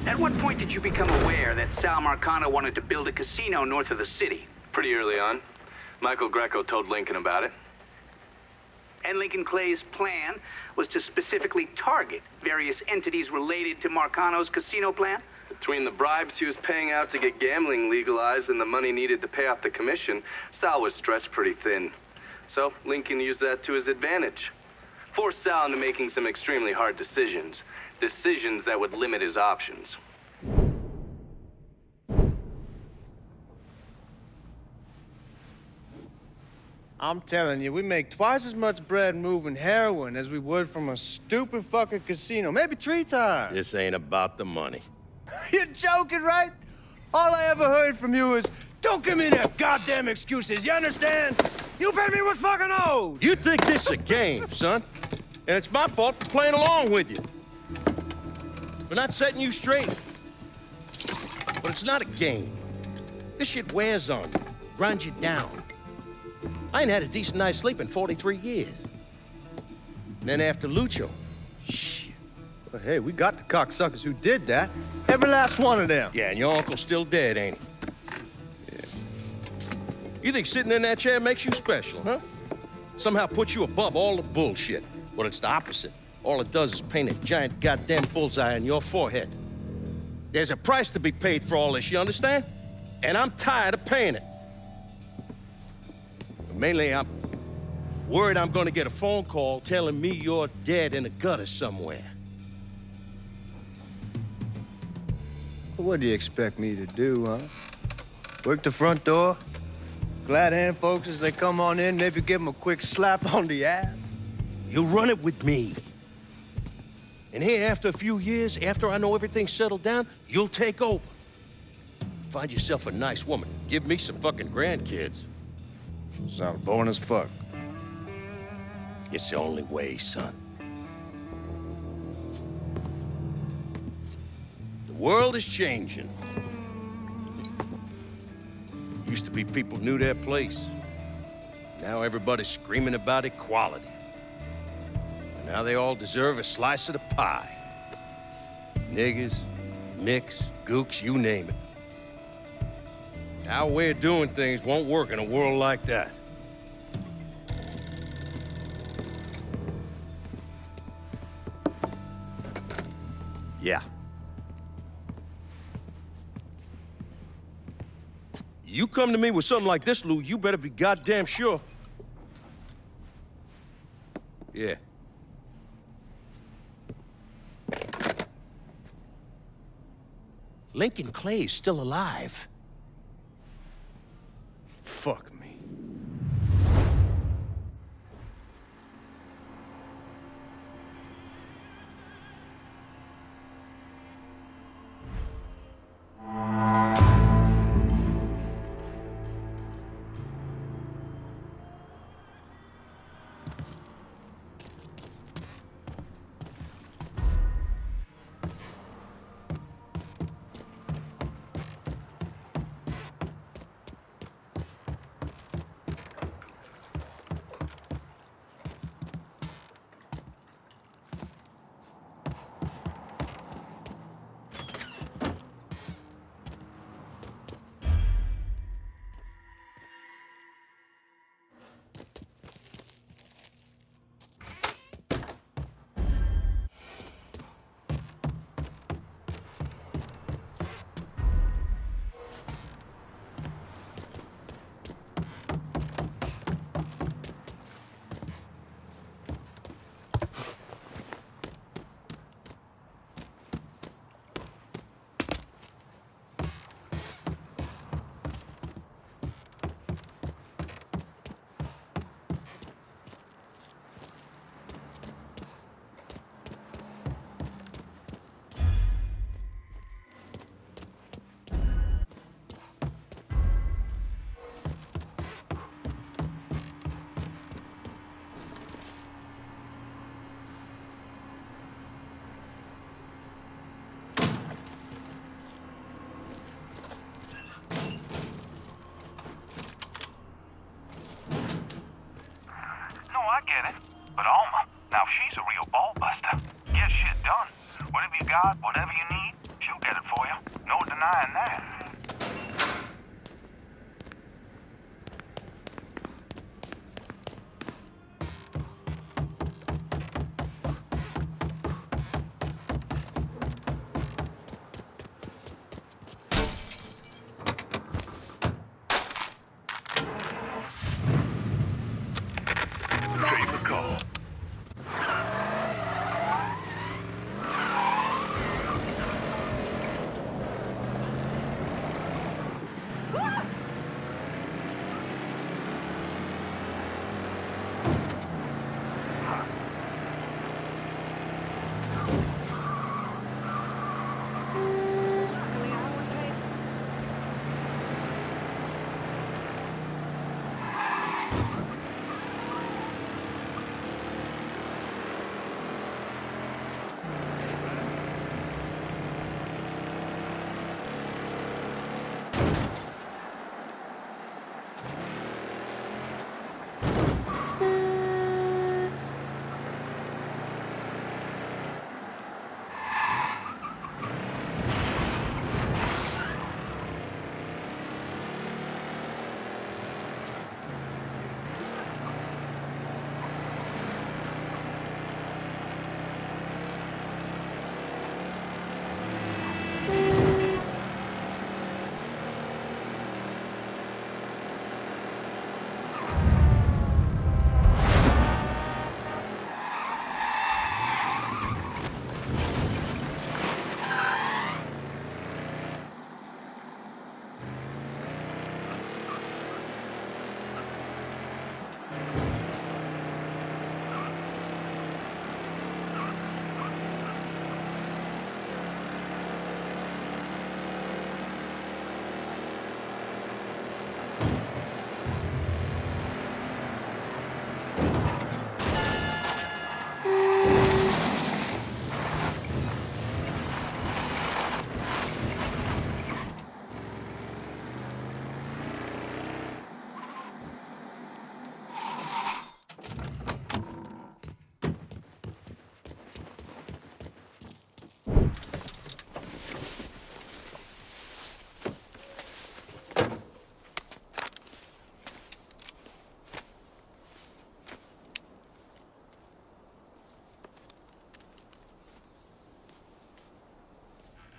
At what point did you become aware that Sal Marcano wanted to build a casino north of the city? Pretty early on. Michael Greco told Lincoln about it. And Lincoln Clay's plan was to specifically target various entities related to Marcano's casino plan? Between the bribes he was paying out to get gambling legalized and the money needed to pay off the commission, Sal was stretched pretty thin. So Lincoln used that to his advantage. Forced Sal into making some extremely hard decisions. Decisions that would limit his options. I'm telling you, we make twice as much bread moving heroin as we would from a stupid fucking casino. Maybe 3 times. This ain't about the money. You're joking, right? All I ever heard from you is, don't give me that goddamn excuses, you understand? You pay me what's fucking owed! You think this is a game, son? And it's my fault for playing along with you. For not setting you straight. But it's not a game. This shit wears on you, grinds you down. I ain't had a decent night's sleep in 43 years. And then after Lucho, shit. But hey, we got the cocksuckers who did that. Every last one of them. Yeah, and your uncle's still dead, ain't he? Yeah. You think sitting in that chair makes you special, huh? Somehow puts you above all the bullshit. But it's the opposite. All it does is paint a giant goddamn bullseye on your forehead. There's a price to be paid for all this, you understand? And I'm tired of paying it. But mainly, I'm worried I'm gonna get a phone call telling me you're dead in a gutter somewhere. What do you expect me to do, huh? Work the front door? Glad hand folks as they come on in, maybe give them a quick slap on the ass? You run it with me. And here, after a few years, after I know everything's settled down, you'll take over. Find yourself a nice woman. Give me some fucking grandkids. Sounds boring as fuck. It's the only way, son. The world is changing. Used to be people knew their place. Now everybody's screaming about equality. And now they all deserve a slice of the pie. Niggers, nicks, gooks, you name it. Our way of doing things won't work in a world like that. Yeah. You come to me with something like this, Lou, you better be goddamn sure. Yeah. Lincoln Clay's still alive. Fuck me. I get it. But Alma, now she's a real ball-buster. Get shit done. Whatever you got, whatever you need, she'll get it for you. No denying that.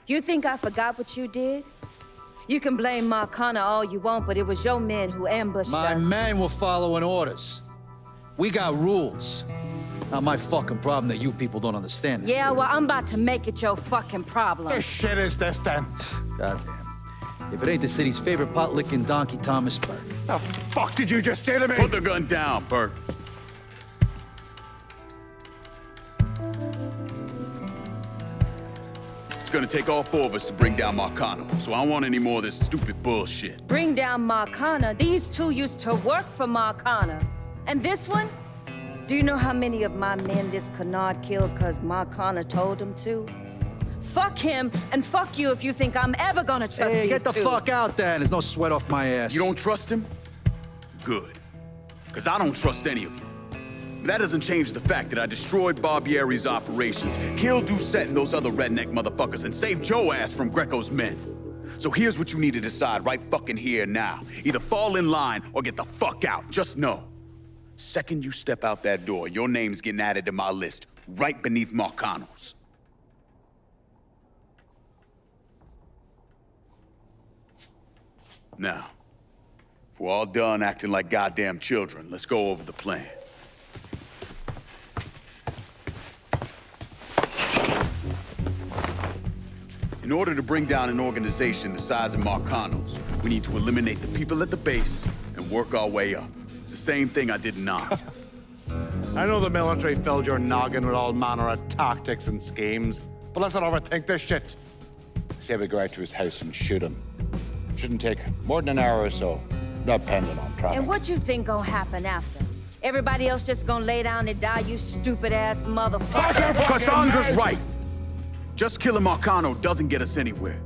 You think I forgot what you did? You can blame Marcana all you want, but it was your men who ambushed My us. men were following orders. We got rules. Not my fucking problem that you people don't understand. Yeah, well, I'm about to make it your fucking problem. The shit is this then? Goddamn. If it ain't the city's favorite pot-licking donkey, Thomas Burke. The fuck did you just say to me? Put the gun down, Burke. It's gonna take all four of us to bring down Marcano, so I don't want any more of this stupid bullshit. Bring down Marcana. These two used to work for Marcana. And this one? Do you know how many of my men this canard killed because Marcana told him to? Fuck him, and fuck you if you think I'm ever gonna trust Hey, these get the two. fuck out then. There's no sweat off my ass. You don't trust him? Good. Because I don't trust any of you. But that doesn't change the fact that I destroyed Barbieri's operations, killed Doucette and those other redneck motherfuckers, and saved Joe ass from Greco's men. So here's what you need to decide right fucking here now. Either fall in line or get the fuck out. Just know. Second you step out that door, your name's getting added to my list, right beneath Marcano's. Now, if we're all done acting like goddamn children, let's go over the plan. In order to bring down an organization the size of Marcano's, we need to eliminate the people at the base and work our way up. It's the same thing I did in Nam. I know the military filled your noggin with all manner of tactics and schemes, but let's not overthink this shit. Say we go out to his house and shoot him. Shouldn't take more than an hour or so, not depending on traffic. And what you think gonna happen after? Everybody else just gonna lay down and die, you stupid ass motherfucker. Cassandra's right. Just killing Marcano doesn't get us anywhere.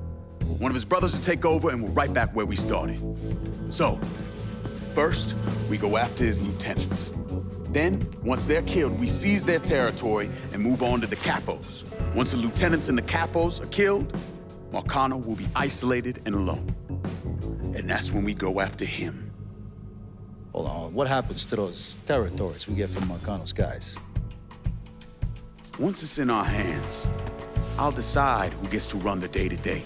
One of his brothers will take over and we're right back where we started. So, first, we go after his lieutenants. Then, once they're killed, we seize their territory and move on to the capos. Once the lieutenants and the capos are killed, Marcano will be isolated and alone. And that's when we go after him. Hold on, what happens to those territories we get from Marcano's guys? Once it's in our hands, I'll decide who gets to run the day-to-day.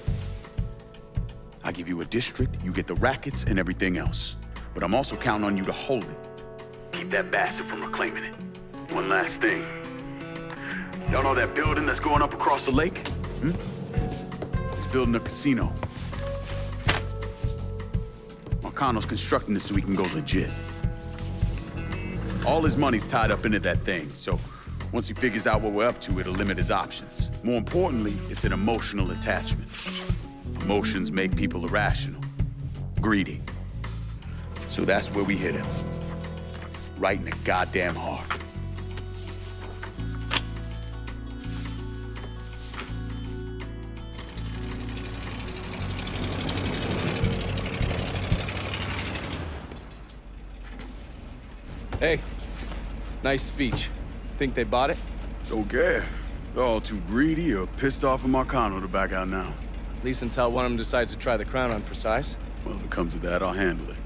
I give you a district, you get the rackets and everything else. But I'm also counting on you to hold it. Keep that bastard from reclaiming it. One last thing. Y'all know that building that's going up across the lake? He's building a casino. Marcano's constructing this so we can go legit. All his money's tied up into that thing, so once he figures out what we're up to, it'll limit his options. More importantly, it's an emotional attachment. Emotions make people irrational, greedy. So that's where we hit him. Right in the goddamn heart. Hey, nice speech. Think they bought it? Okay. They're all too greedy or pissed off at Marcano to back out now. At least until one of them decides to try the crown on for size. Well, if it comes to that, I'll handle it.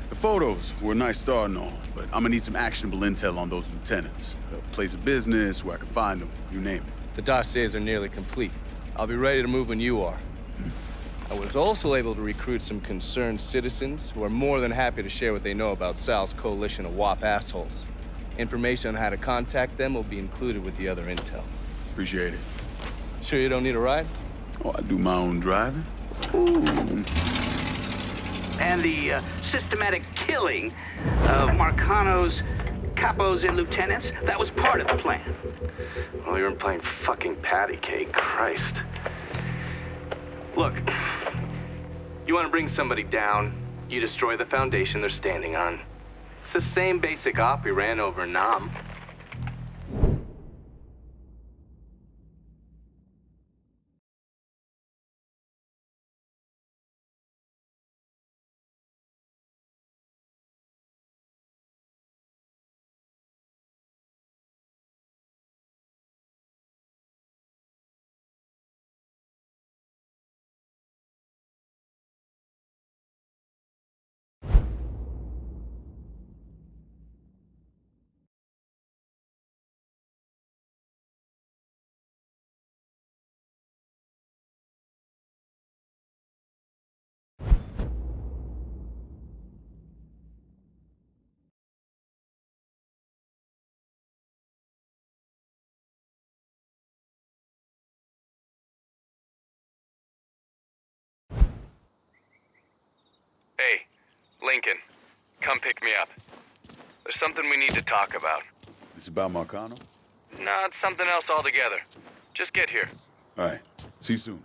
The photos were a nice start and all, but I'm gonna need some actionable intel on those lieutenants. A place of business, where I can find them, you name it. The dossiers are nearly complete. I'll be ready to move when you are. I was also able to recruit some concerned citizens who are more than happy to share what they know about Sal's coalition of WAP assholes. Information on how to contact them will be included with the other intel. Appreciate it. Sure you don't need a ride? Oh, I do my own driving. And the systematic killing of Marcano's capos and lieutenants, that was part of the plan. Well, you're playing fucking patty cake, Christ. Look, you want to bring somebody down, you destroy the foundation they're standing on. It's the same basic op we ran over Nam. Hey, Lincoln, come pick me up. There's something we need to talk about. It's about Marcano? No, it's something else altogether. Just get here. All right. See you soon.